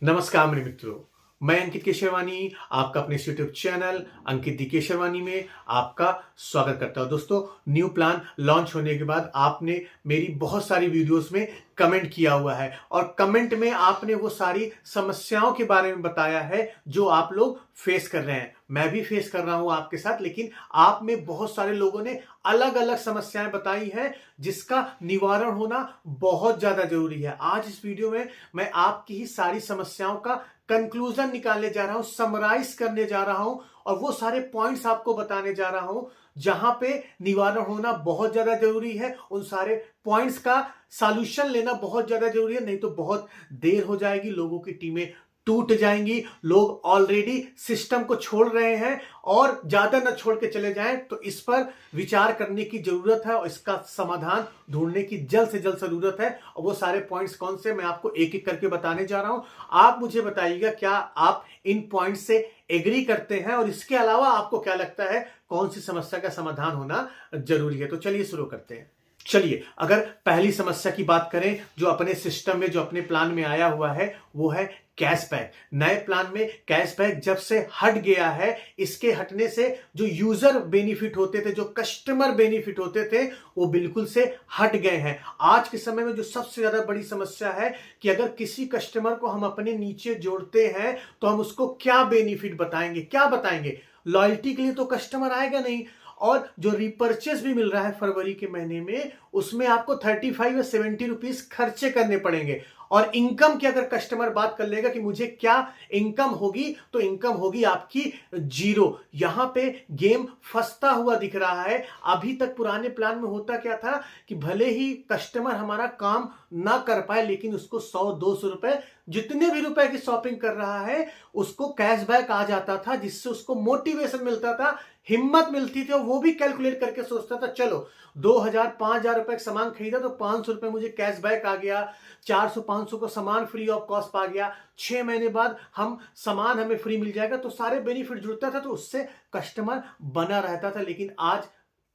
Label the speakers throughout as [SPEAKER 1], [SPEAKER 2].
[SPEAKER 1] नमस्कार मेरे मित्रों, मैं अंकित केशरवानी आपका अपने यूट्यूब चैनल अंकित दी केशरवानी में आपका स्वागत करता हूं। दोस्तों, न्यू प्लान लॉन्च होने के बाद आपने मेरी बहुत सारी वीडियोस में कमेंट किया हुआ है और कमेंट में आपने वो सारी समस्याओं के बारे में बताया है जो आप लोग फेस कर रहे हैं। मैं भी फेस कर रहा हूं आपके साथ, लेकिन आप में बहुत सारे लोगों ने अलग अलग समस्याएं बताई हैं जिसका निवारण होना बहुत ज्यादा जरूरी है। आज इस वीडियो में मैं आपकी ही सारी समस्याओं का कंक्लूजन निकालने जा रहा हूं, समराइज करने जा रहा हूं और वो सारे पॉइंट्स आपको बताने जा रहा हूं जहां पे निवारण होना बहुत ज्यादा जरूरी है। उन सारे पॉइंट्स का सॉल्यूशन लेना बहुत ज्यादा जरूरी है, नहीं तो बहुत देर हो जाएगी, लोगों की टीमें टूट जाएंगी। लोग ऑलरेडी सिस्टम को छोड़ रहे हैं और ज्यादा न छोड़ के चले जाएं, तो इस पर विचार करने की जरूरत है और इसका समाधान ढूंढने की जल्द से जल्द जरूरत है। और वो सारे पॉइंट्स कौन से, मैं आपको एक एक करके बताने जा रहा हूं। आप मुझे बताइएगा, क्या आप इन पॉइंट्स से एग्री करते हैं और इसके अलावा आपको क्या लगता है कौन सी समस्या का समाधान होना जरूरी है। तो चलिए शुरू करते हैं। चलिए, अगर पहली समस्या की बात करें जो अपने सिस्टम में, जो अपने प्लान में आया हुआ है, वो है कैशबैक। नए प्लान में कैशबैक जब से हट गया है, इसके हटने से जो यूजर बेनिफिट होते थे, जो कस्टमर बेनिफिट होते थे, वो बिल्कुल से हट गए हैं। आज के समय में जो सबसे ज्यादा बड़ी समस्या है कि अगर किसी कस्टमर को हम अपने नीचे जोड़ते हैं तो हम उसको क्या बेनिफिट बताएंगे, क्या बताएंगे। लॉयल्टी के लिए तो कस्टमर आएगा नहीं, और जो रिपर्चेस भी मिल रहा है फरवरी के महीने में, उसमें आपको 35 या 70 रुपीज खर्चे करने पड़ेंगे। और इनकम की अगर कस्टमर बात कर लेगा कि मुझे क्या इनकम होगी, तो इनकम होगी आपकी 0। यहां पे गेम फंसता हुआ दिख रहा है। अभी तक पुराने प्लान में होता क्या था कि भले ही कस्टमर हमारा काम ना कर पाए, लेकिन उसको 100-200 रुपए, जितने भी रुपए की शॉपिंग कर रहा है, उसको कैशबैक आ जाता था, जिससे उसको मोटिवेशन मिलता था, हिम्मत मिलती थी और वो भी कैलकुलेट करके सोचता था, चलो 2000-5000 रुपए का सामान खरीदा तो 500 रुपए मुझे कैशबैक आ गया, 400-500 का सामान फ्री ऑफ कॉस्ट आ गया, 6 महीने बाद हम सामान हमें फ्री मिल जाएगा। तो सारे बेनिफिट जुड़ता था, तो उससे कस्टमर बना रहता था। लेकिन आज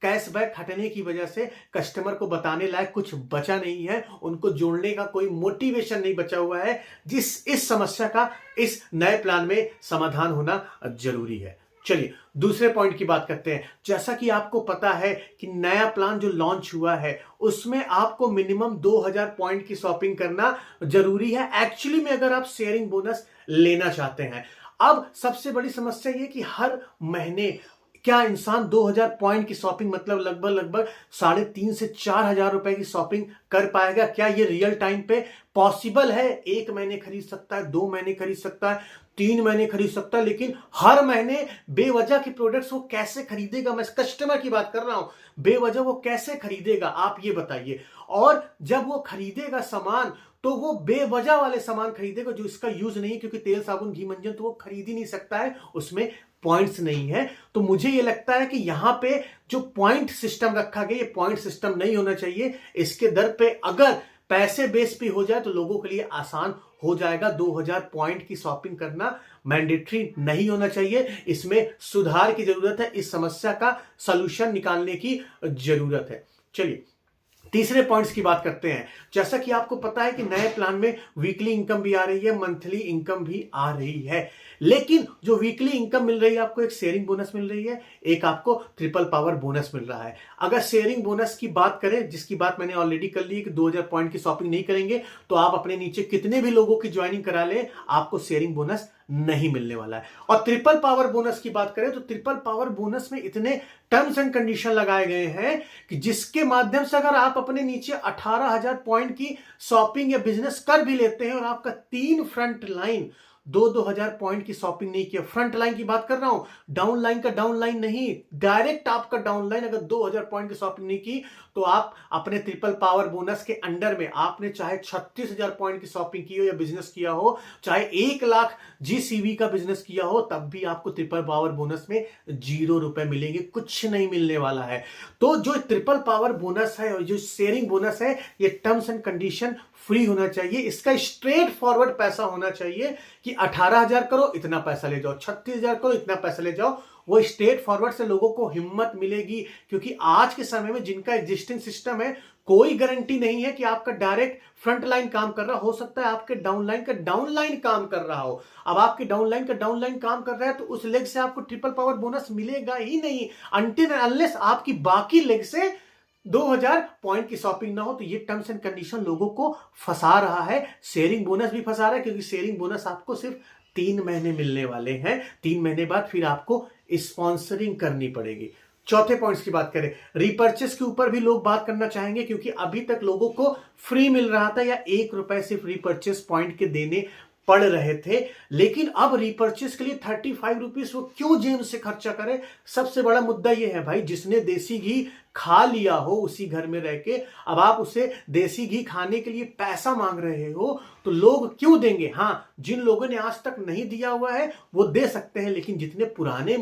[SPEAKER 1] कैशबैक हटने की वजह से कस्टमर को बताने लायक कुछ बचा नहीं है, उनको जोड़ने का कोई मोटिवेशन नहीं बचा हुआ है, इस समस्या का इस नए प्लान में समाधान होना जरूरी है। चलिए दूसरे पॉइंट की बात करते हैं। जैसा कि आपको पता है कि नया प्लान जो लॉन्च हुआ है, उसमें आपको मिनिमम 2000 पॉइंट की शॉपिंग करना जरूरी है, एक्चुअली में, अगर आप शेयरिंग बोनस लेना चाहते हैं। अब सबसे बड़ी समस्या यह कि हर महीने क्या इंसान 2000 पॉइंट की शॉपिंग, मतलब लगभग 3,500 से 4,000 रुपए की शॉपिंग कर पाएगा? क्या ये रियल टाइम पे पॉसिबल है? 1 महीने खरीद सकता है, 2 महीने खरीद सकता है, 3 महीने खरीद सकता है, लेकिन हर महीने बेवजह के प्रोडक्ट्स वो कैसे खरीदेगा? मैं कस्टमर की बात कर रहा हूं, बेवजह वो कैसे खरीदेगा, आप ये बताइए। और जब वो खरीदेगा सामान, तो वो बेवजह वाले सामान खरीदेगा जो इसका यूज नहीं है, क्योंकि तेल साबुन घी मंजन तो वो खरीद ही नहीं सकता है, उसमें पॉइंट्स नहीं है। तो मुझे ये लगता है कि यहां पे जो पॉइंट सिस्टम रखा गया, ये पॉइंट सिस्टम नहीं होना चाहिए। इसके दर पे अगर पैसे बेस पे हो जाए तो लोगों के लिए आसान हो जाएगा। 2000 पॉइंट की शॉपिंग करना मैंडेटरी नहीं होना चाहिए, इसमें सुधार की जरूरत है, इस समस्या का सॉल्यूशन निकालने की जरूरत है। चलिए तीसरे पॉइंट्स की बात करते हैं। जैसा कि आपको पता है कि नए प्लान में वीकली इनकम भी आ रही है, मंथली इनकम भी आ रही है, लेकिन जो वीकली इनकम मिल रही है आपको, एक शेयरिंग बोनस मिल रही है, एक आपको ट्रिपल पावर बोनस मिल रहा है। अगर शेयरिंग बोनस की बात करें, जिसकी बात मैंने ऑलरेडी कर ली कि 2000 पॉइंट की शॉपिंग नहीं करेंगे तो आप अपने नीचे कितने भी लोगों की ज्वाइनिंग करा ले, आपको शेयरिंग बोनस नहीं मिलने वाला है। और ट्रिपल पावर बोनस की बात करें तो ट्रिपल पावर बोनस में इतने टर्म्स एंड कंडीशन लगाए गए हैं कि जिसके माध्यम से अगर आप अपने नीचे 18,000 पॉइंट की शॉपिंग या बिजनेस कर भी लेते हैं और आपका 3 फ्रंट लाइन 2-2 हजार पॉइंट की शॉपिंग नहीं किया, फ्रंट लाइन की बात कर रहा हूं, डाउन लाइन का डाउन लाइन नहीं, डायरेक्ट आपका डाउन लाइन, अगर 2000 पॉइंट की शॉपिंग नहीं की तो आप अपने ट्रिपल पावर बोनस के अंडर में, आपने चाहे 36,000 पॉइंट की शॉपिंग की हो या बिजनेस किया हो, चाहे 1 लाख जीसीवी का बिजनेस किया हो, तब भी आपको ट्रिपल पावर बोनस में 0 रुपए मिलेंगे, कुछ नहीं मिलने वाला है। तो जो ट्रिपल पावर बोनस है और जो शेयरिंग बोनस है, ये टर्म्स एंड कंडीशन फ्री होना चाहिए। इसका स्ट्रेट फॉरवर्ड पैसा होना चाहिए कि 18,000 करो इतना पैसा ले जाओ, 36,000 करो इतना पैसा ले जाओ। वो स्ट्रेट फॉरवर्ड से लोगों को हिम्मत मिलेगी, क्योंकि आज के समय में जिनका एग्जिस्टिंग सिस्टम है, कोई गारंटी नहीं है कि आपका डायरेक्ट फ्रंट लाइन काम कर रहा हो सकता है आपके डाउनलाइन का डाउनलाइन काम कर रहा हो। अब आपके डाउनलाइन का डाउनलाइन काम कर रहा है तो उस लेग से आपको ट्रिपल पावर बोनस मिलेगा ही नहीं अनटिल अनलेस आपकी बाकी लेग से 2000 पॉइंट की शॉपिंग ना हो। तो ये टर्म्स एंड कंडीशन लोगों को फंसा रहा है। शेयरिंग बोनस भी फंसा रहा है क्योंकि शेयरिंग बोनस आपको सिर्फ 3 महीने मिलने वाले हैं। 3 महीने बाद फिर आपको स्पॉन्सरिंग करनी पड़ेगी। चौथे पॉइंट्स की बात करें, रिपर्चेस के ऊपर भी लोग बात करना चाहेंगे क्योंकि अभी तक लोगों को फ्री मिल रहा था या 1 रुपए सिर्फ रिपर्चेस पॉइंट के देने पड़ रहे थे, लेकिन अब रिपर्चेस के लिए 35 रुपीज वो क्यों जेब से खर्चा करे। सबसे बड़ा मुद्दा ये है भाई, जिसने देसी घी खा लिया हो उसी घर में रह के, अब आप उसे देसी घी खाने के लिए पैसा मांग रहे हो तो लोग क्यों देंगे। हाँ, जिन लोगों ने आज तक नहीं दिया हुआ है वो दे सकते हैं, लेकिन जितने पुराने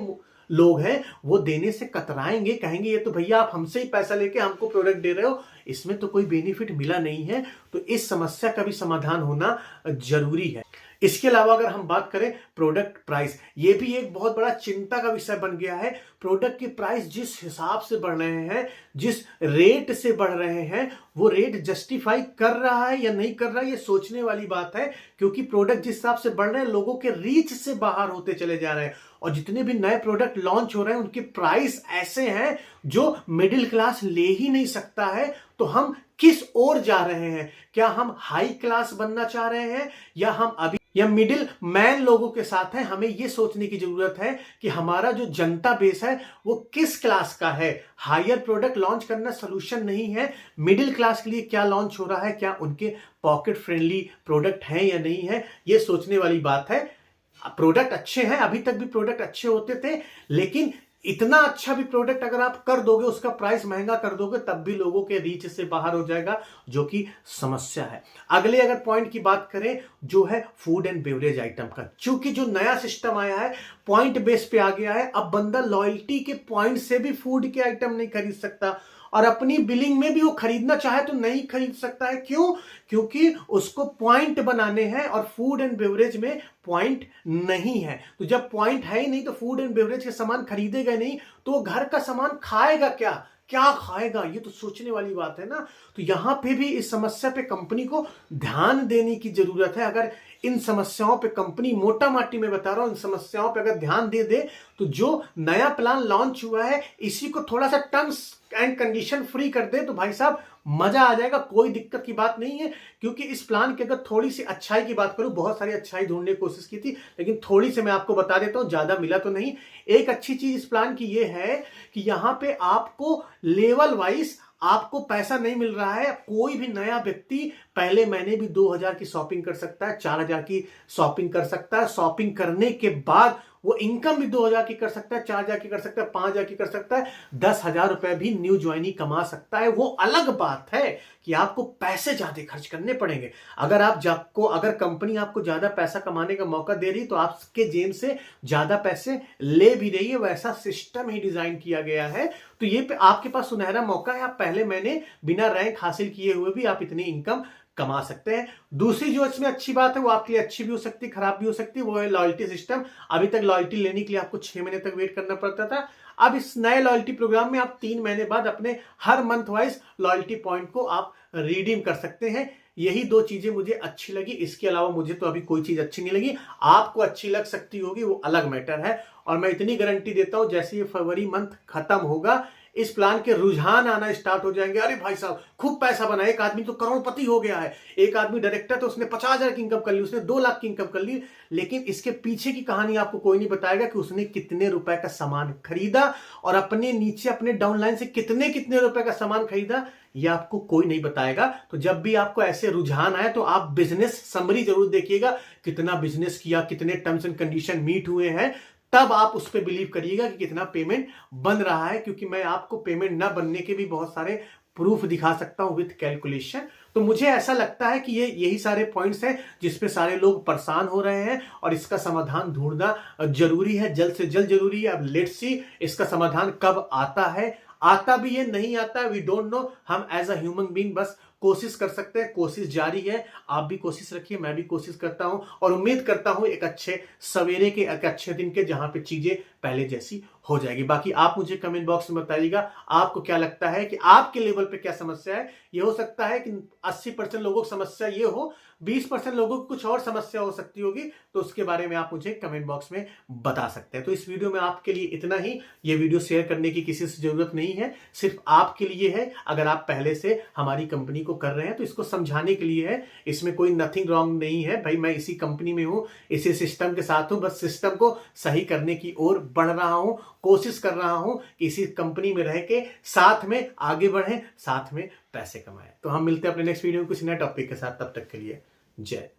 [SPEAKER 1] लोग हैं वो देने से कतराएंगे, कहेंगे ये तो भैया आप हमसे ही पैसा लेके हमको प्रोडक्ट दे रहे हो, इसमें तो कोई बेनिफिट मिला नहीं है। तो इस समस्या का भी समाधान होना जरूरी है। इसके अलावा अगर हम बात करें प्रोडक्ट प्राइस, ये भी एक बहुत बड़ा चिंता का विषय बन गया है। प्रोडक्ट की प्राइस जिस हिसाब से बढ़ रहे हैं, जिस रेट से बढ़ रहे हैं, वो रेट जस्टिफाई कर रहा है या नहीं कर रहा है, ये सोचने वाली बात है। क्योंकि प्रोडक्ट जिस हिसाब से बढ़ रहे हैं लोगों के रीच से बाहर होते चले जा रहे हैं और जितने भी नए प्रोडक्ट लॉन्च हो रहे हैं उनके प्राइस ऐसे हैं जो मिडिल क्लास ले ही नहीं सकता है। तो हम किस ओर जा रहे हैं? क्या हम हाई क्लास बनना चाह रहे हैं या हम अभी या मिडिल मैन लोगों के साथ हैं? हमें यह सोचने की जरूरत है कि हमारा जो जनता बेस है वो किस क्लास का है। हायर प्रोडक्ट लॉन्च करना सोल्यूशन नहीं है। मिडिल क्लास के लिए क्या लॉन्च हो रहा है, क्या उनके पॉकेट फ्रेंडली प्रोडक्ट हैं या नहीं है, यह सोचने वाली बात है। प्रोडक्ट अच्छे हैं, अभी तक भी प्रोडक्ट अच्छे होते थे, लेकिन इतना अच्छा भी प्रोडक्ट अगर आप कर दोगे, उसका प्राइस महंगा कर दोगे, तब भी लोगों के रीच से बाहर हो जाएगा, जो कि समस्या है। अगले अगर पॉइंट की बात करें जो है फूड एंड बेवरेज आइटम का, क्योंकि जो नया सिस्टम आया है पॉइंट बेस पे आ गया है। अब बंदा लॉयल्टी के पॉइंट से भी फूड के आइटम नहीं खरीद सकता और अपनी बिलिंग में भी वो खरीदना चाहे तो नहीं खरीद सकता है। क्यों? क्योंकि उसको पॉइंट बनाने हैं और फूड एंड बेवरेज में पॉइंट नहीं है। तो जब पॉइंट है ही नहीं तो फूड एंड बेवरेज के सामान खरीदेगा नहीं, तो वो घर का सामान खाएगा क्या, क्या खाएगा? ये तो सोचने वाली बात है ना। तो यहां पे भी इस समस्या पे कंपनी को ध्यान देने की जरूरत है। अगर इन समस्याओं पे कंपनी, मोटा माटी में बता रहा हूं, इन समस्याओं पे अगर ध्यान दे दे तो जो नया प्लान लॉन्च हुआ है इसी को थोड़ा सा टर्म्स एंड कंडीशन फ्री कर दे तो भाई साहब मजा आ जाएगा। कोई दिक्कत की बात नहीं है। क्योंकि इस प्लान की अगर थोड़ी सी अच्छाई की बात करूं, बहुत सारी अच्छाई ढूंढने की कोशिश की थी, लेकिन थोड़ी सी मैं आपको बता देता हूं, ज्यादा मिला तो नहीं। एक अच्छी चीज इस प्लान की ये है कि यहां पे आपको लेवल वाइज आपको पैसा नहीं मिल रहा है। कोई भी नया व्यक्ति पहले महीने भी 2000 की शॉपिंग कर सकता है, 4000 की शॉपिंग कर सकता है। शॉपिंग करने के बाद वो इनकम भी 2000 की कर सकता है, 4000 की कर सकता है, 5000 की कर सकता है, 10,000 रुपए भी न्यू ज्वाइनी कमा सकता है। वो अलग बात है कि आपको पैसे ज्यादा खर्च करने पड़ेंगे। अगर कंपनी आपको ज्यादा पैसा कमाने का मौका दे रही तो आपके जेब से ज्यादा पैसे ले भी रही है। वैसा सिस्टम ही डिजाइन किया गया है। तो ये आपके पास सुनहरा मौका है। आप पहले महीने बिना रैंक हासिल किए हुए भी आप इतनी इनकम कमा सकते हैं। दूसरी जो इसमें अच्छी बात है, वो आपके लिए अच्छी भी हो सकती है, खराब भी हो सकती है, वो है लॉयल्टी सिस्टम। अभी तक लॉयल्टी लेने के लिए आपको 6 महीने तक वेट करना पड़ता था। अब इस नए लॉयल्टी प्रोग्राम में आप 3 महीने बाद अपने हर मंथ वाइज लॉयल्टी पॉइंट को आप रिडीम कर सकते हैं। यही 2 चीजें मुझे अच्छी लगी। इसके अलावा मुझे तो अभी कोई चीज अच्छी नहीं लगी। आपको अच्छी लग सकती होगी, वो अलग मैटर है। और मैं इतनी गारंटी देता हूं, जैसे ये फरवरी मंथ खत्म होगा इस प्लान के रुझान आना स्टार्ट हो जाएंगे। अरे भाई साहब खूब पैसा बना, एक आदमी तो करोड़पति हो गया है, एक आदमी डायरेक्टर तो उसने 50,000 की इनकम कर ली, उसने 2 लाख की इनकम कर ली। लेकिन इसके पीछे की कहानी आपको कोई नहीं बताएगा कि उसने कितने रुपए का सामान खरीदा और अपने नीचे अपने डाउनलाइन से कितने कितने रुपए का सामान खरीदा, ये आपको कोई नहीं बताएगा। तो जब भी आपको ऐसे रुझान आए तो आप बिजनेस समरी जरूर देखिएगा, कितना बिजनेस किया, कितने टर्म्स एंड कंडीशन मीट हुए हैं, तब आप उस पर बिलीव करिएगा कि कितना पेमेंट बन रहा है। क्योंकि मैं आपको पेमेंट ना बनने के भी बहुत सारे प्रूफ दिखा सकता हूं विद कैलकुलेशन। तो मुझे ऐसा लगता है कि यही सारे पॉइंट्स हैं जिसपे सारे लोग परेशान हो रहे हैं और इसका समाधान ढूंढना जरूरी है, जल्द से जल्द जरूरी है। अब लेट्स सी इसका समाधान कब आता है, आता भी है नहीं आता, वी डोंट नो। हम एज अ ह्यूमन बीइंग बस कोशिश कर सकते हैं, कोशिश जारी है। आप भी कोशिश रखिए, मैं भी कोशिश करता हूं और उम्मीद करता हूं एक अच्छे सवेरे के, एक अच्छे दिन के, जहां पे चीजें पहले जैसी हो जाएगी। बाकी आप मुझे कमेंट बॉक्स में बताइएगा आपको क्या लगता है कि आपके लेवल पे क्या समस्या है। ये हो सकता है कि 80% लोगों की समस्या ये हो, 20% लोगों को कुछ और समस्या हो सकती होगी, तो उसके बारे में आप मुझे कमेंट बॉक्स में बता सकते हैं। तो इस वीडियो में आपके लिए इतना ही। ये वीडियो शेयर करने की किसी से जरूरत नहीं है, सिर्फ आपके लिए है। अगर आप पहले से हमारी कंपनी को कर रहे हैं तो इसको समझाने के लिए है। इसमें कोई नथिंग रॉन्ग नहीं है भाई, मैं इसी कंपनी में हूं, इसी सिस्टम के साथ हूं, बस सिस्टम को सही करने की ओर बढ़ रहा हूं, कोशिश कर रहा हूं कि इसी कंपनी में रह के साथ में आगे बढ़ें, साथ में पैसे कमाएं। तो हम मिलते हैं अपने नेक्स्ट वीडियो में कुछ नए टॉपिक के साथ। तब तक के लिए जय